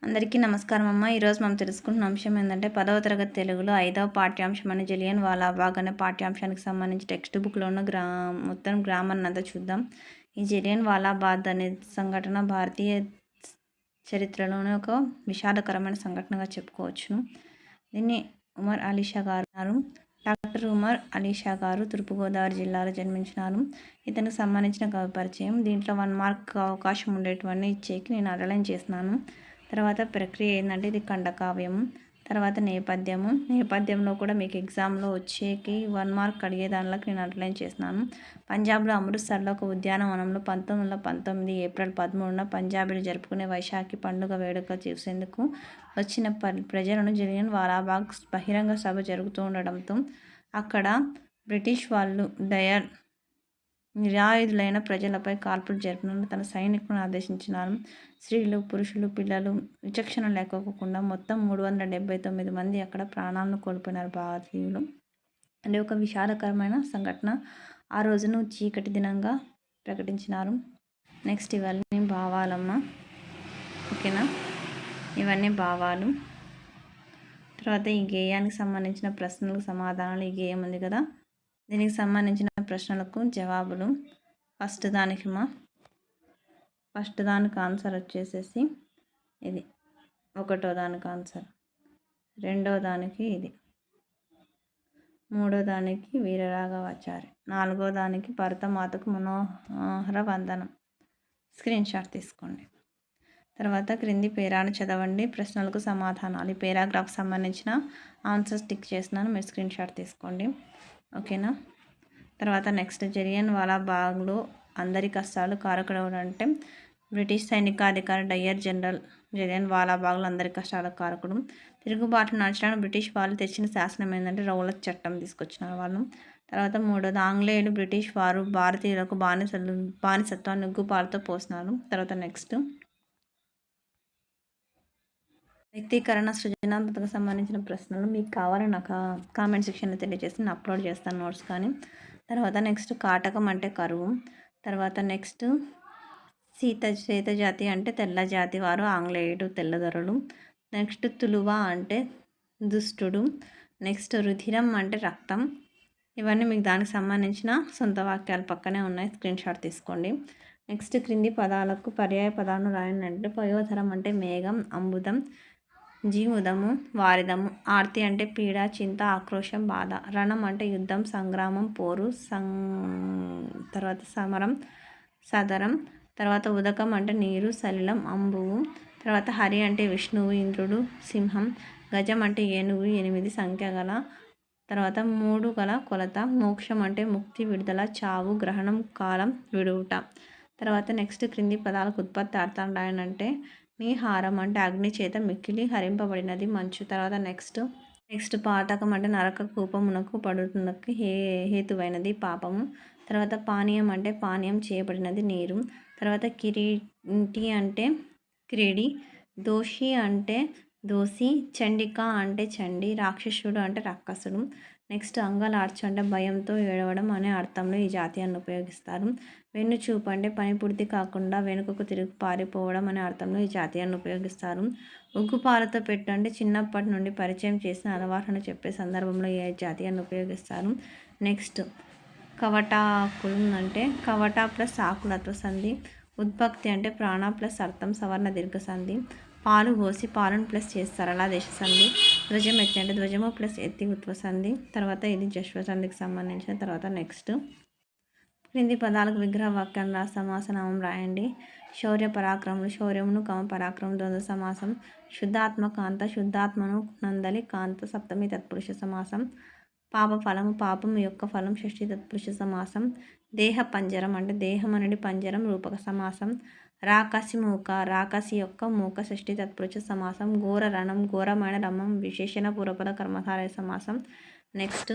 అందరికీ నమస్కారం అమ్మ. ఈరోజు మనం తెలుసుకుంటున్న అంశం ఏంటంటే 10వ తరగతి తెలుగులో 5వ పాఠ్యాంశం అనే జలియన్ వాలాబాగ్ అనే పాఠ్యాంశానికి సంబంధించి టెక్స్ట్ బుక్లో ఉన్న మొత్తం గ్రామర్ని అంతా చూద్దాం. ఈ జలియన్ వాలాబాగ్ అనే సంఘటన భారతీయ చరిత్రలోనే ఒక విషాదకరమైన సంఘటనగా చెప్పుకోవచ్చును. దీన్ని ఉమర్ అలీ షా గారు డాక్టర్ ఉమర్ అలీ షా గారు తూర్పుగోదావరి జిల్లాలో జన్మించినారు. ఇతనికి సంబంధించిన కవి పరిచయం. దీంట్లో 1 మార్క్ అవకాశం ఉండేటివన్నీ ఇచ్చేకి నేను అండర్లైన్ చేస్తున్నాను. తర్వాత ప్రక్రియ ఏంటంటే ఇది ఖండకావ్యము. తర్వాత నేపథ్యంలో కూడా మీకు ఎగ్జామ్లో వచ్చేకి 1 మార్క్ అడిగే దానిలోకి నేను అండర్లైన్ చేస్తున్నాను. పంజాబ్లో అమృత్సర్లో ఒక ఉద్యానవనంలో 1919 ఏప్రిల్ 13న పంజాబీలు జరుపుకునే వైశాఖి పండుగ వేడుక చూసేందుకు వచ్చిన ప్రజలను జలియన్ వాలాబాగ్ బహిరంగ సభ జరుగుతూ ఉండడంతో అక్కడ బ్రిటిష్ వాళ్ళు నిరాయుధులైన ప్రజలపై కాల్పులు జరిపినట్లు తన సైనికులను ఆదేశించినారు. స్త్రీలు, పురుషులు, పిల్లలు విచక్షణ లేకోకుండా మొత్తం 379 మంది అక్కడ ప్రాణాలను కోల్పోయినారు భారతీయులు. అది ఒక విషాదకరమైన సంఘటన. ఆ రోజును చీకటి దినంగా ప్రకటించినారు. నెక్స్ట్ ఇవన్నీ భావాలమ్మ. ఓకేనా, ఇవన్నీ భావాలు. తర్వాత ఈ గేయానికి సంబంధించిన ప్రశ్నలకు సమాధానాలు. ఈ గేయం ఉంది కదా, దీనికి సంబంధించిన ప్రశ్నలకు జవాబులు. ఫస్ట్ దానికి ఆన్సర్ వచ్చేసేసి ఇది. 1వ దానికి ఆన్సర్. 2వ దానికి ఇది. 3వ దానికి వీరరాఘవాచారి. 4వ దానికి భరతమాతకు మనోహర వందనం. స్క్రీన్ షాట్ తీసుకోండి. తర్వాత క్రింది పేరాను చదవండి, ప్రశ్నలకు సమాధానాలు. ఈ పేరాగ్రాఫ్ సంబంధించిన ఆన్సర్స్ టిక్ చేస్తున్నాను, మీరు స్క్రీన్ షాట్ తీసుకోండి. ఓకేనా. తర్వాత నెక్స్ట్ జలియన్ వాలాబాగ్లో అందరి కష్టాలు కారకుడు అంటే బ్రిటిష్ సైనికాధికారి డయర్ జనరల్ జలియన్ వాలాబాగ్లో అందరి కష్టాలకు కారకుడు. తిరుగుబాటు నడచడానికి బ్రిటిష్ వాళ్ళు తెచ్చిన శాసనం ఏంటంటే రౌలత్ చట్టం తీసుకొచ్చిన వాళ్ళు. తర్వాత 3వది ఆంగ్లేయులు బ్రిటిష్ వారు భారతీయులకు బానిసత్వాన్ని ఉగ్గుపాలతో పోసినారు. తర్వాత నెక్స్ట్ వ్యక్తీకరణ సృజనాత్మకతకు సంబంధించిన ప్రశ్నలు మీకు కావాలని నాకు కామెంట్ సెక్షన్లో తెలియజేసి నేను అప్లోడ్ చేస్తాను నోట్స్ కానీ. తర్వాత నెక్స్ట్ కాటకం అంటే కరువు. తర్వాత నెక్స్ట్ శ్వేత జాతి అంటే తెల్ల జాతి వారు, ఆంగ్లేయుడు తెల్లదొరలు. నెక్స్ట్ తులువ అంటే దుష్టుడు. నెక్స్ట్ రుధిరం అంటే రక్తం. ఇవన్నీ మీకు దానికి సంబంధించిన సొంత వాక్యాలు పక్కనే ఉన్నాయి, స్క్రీన్ షాట్ తీసుకోండి. నెక్స్ట్ క్రింది పదాలకు పర్యాయ పదాలను రాయండి అంటే పయోధరం అంటే మేఘం, అంబుదం, జీముదము, వారిదము. ఆర్తి అంటే పీడ, చింత, ఆక్రోశం, బాధ. రణం అంటే యుద్ధం, సంగ్రామం, పోరు, తర్వాత సమరం, సదరం. తర్వాత ఉదకం అంటే నీరు, సలిలం, అంబువు. తర్వాత హరి అంటే విష్ణువు, ఇంద్రుడు, సింహం. గజం అంటే ఏనుగు, 8 సంఖ్య గల. తర్వాత 3 గల కొలత. మోక్షం అంటే ముక్తి, విడుదల, చావు, గ్రహణం, కాలం, విడువుట. తర్వాత నెక్స్ట్ క్రింది పదాలకు ఉత్పత్తి అర్థాలు రాయనంటే నీహారం అంటే అగ్ని చేత మిక్కిలి హరింపబడినది, మంచు. తర్వాత నెక్స్ట్ పాతకం అంటే నరక కూపమునకు పడుతున్నకు హేతువైనది, పాపము. తర్వాత పానీయం అంటే పానీయం చేయబడినది, నీరు. తర్వాత కిరీటి అంటే క్రీడి. దోషి అంటే దోసి. చండిక అంటే చండి. రాక్షసుడు అంటే రాక్షసుడు. నెక్స్ట్ అంగలార్చు అంటే భయంతో ఏడవడం అనే అర్థంలో ఈ జాతీయాన్ని ఉపయోగిస్తారు. వెన్నుచూపు అంటే పని పూర్తి కాకుండా వెనుకకు తిరిగి పారిపోవడం అనే అర్థంలో ఈ జాతీయాన్ని ఉపయోగిస్తారు. ఉగ్గుపాలతో పెట్టు అంటే చిన్నప్పటి నుండి పరిచయం చేసిన అలవాట్లను చెప్పే సందర్భంలో ఈ జాతీయాన్ని ఉపయోగిస్తారు. నెక్స్ట్ కవటాకులు అంటే కవట ప్లస్ ఆకులత్వ సంధి. ఉత్పత్తి అంటే ప్రాణ ప్లస్ అర్థం సవర్ణ దీర్ఘ సంధి. పాలు పోసి పాలను ప్లస్ చేసి సరళ దేశ సంధి. ధ్వజం ఎత్తి అంటే ధ్వజము ప్లస్ ఎత్తి ఉత్వ సంధి. తర్వాత ఇది జశ్వ సంధికి సంబంధించిన. తర్వాత నెక్స్ట్ క్రింది పదాలకు విగ్రహ వాక్యం సమాసనామం రాయండి. శౌర్య పరాక్రమలు. శౌర్యమును పరాక్రమం ద్వంద్వ సమాసం. శుద్ధాత్మ కాంత. శుద్ధాత్మను నందలి కాంత సప్తమి తత్పురుష సమాసం. పాప ఫలము. పాపం యొక్క ఫలం షష్ఠి తత్పురుష సమాసం. దేహ పంజరం అంటే దేహం అనేది పంజరం రూపక సమాసం. రాకాసి మూక. రాకాసి యొక్క మూక షష్ఠి తత్పురుష సమాసం. ఘోర రణం. ఘోరమైన రమం విశేషణ పూర్వపద కర్మధారయ సమాసం. నెక్స్ట్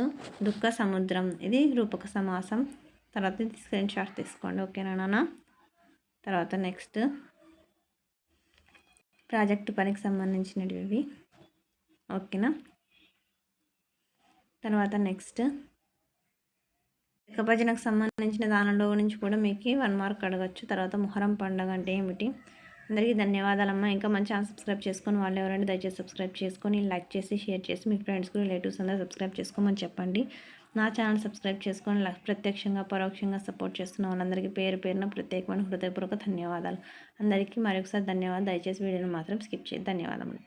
దుఃఖ సముద్రం, ఇది రూపక సమాసం. తర్వాత ఇది స్క్రీన్ షాట్ తీసుకోండి. ఓకేనా నాన్న. తర్వాత నెక్స్ట్ ప్రాజెక్టు పనికి సంబంధించినవి. ఓకేనా. తర్వాత నెక్స్ట్ ఏకభజనకు సంబంధించిన దానిలో నుంచి కూడా మీకు 1 మార్క్ అడగచ్చు. తర్వాత మొహరం పండుగ అంటే ఏమిటి, అందరికీ ధన్యవాదాలమ్మా. ఇంకా మన ఛానల్ సబ్స్క్రైబ్ చేసుకొని వాళ్ళు ఎవరంటే దయచేసి సబ్స్క్రైబ్ చేసుకొని, లైక్ చేసి, షేర్ చేసి మీ ఫ్రెండ్స్‌కి, రిలేటివ్స్ అందరూ సబ్స్క్రైబ్ చేసుకోమని చెప్పండి. నా ఛానల్ సబ్స్క్రైబ్ చేసుకొని ప్రత్యక్షంగా, పరోక్షంగా సపోర్ట్ చేస్తున్న వాళ్ళందరికీ పేరు పేరున ప్రత్యేకమైన హృదయపూర్వక ధన్యవాదాలు. అందరికీ మరొకసారి ధన్యవాదాలు. దయచేసి వీడియోని మాత్రం స్కిప్ చేయొద్దు. ధన్యవాదములు.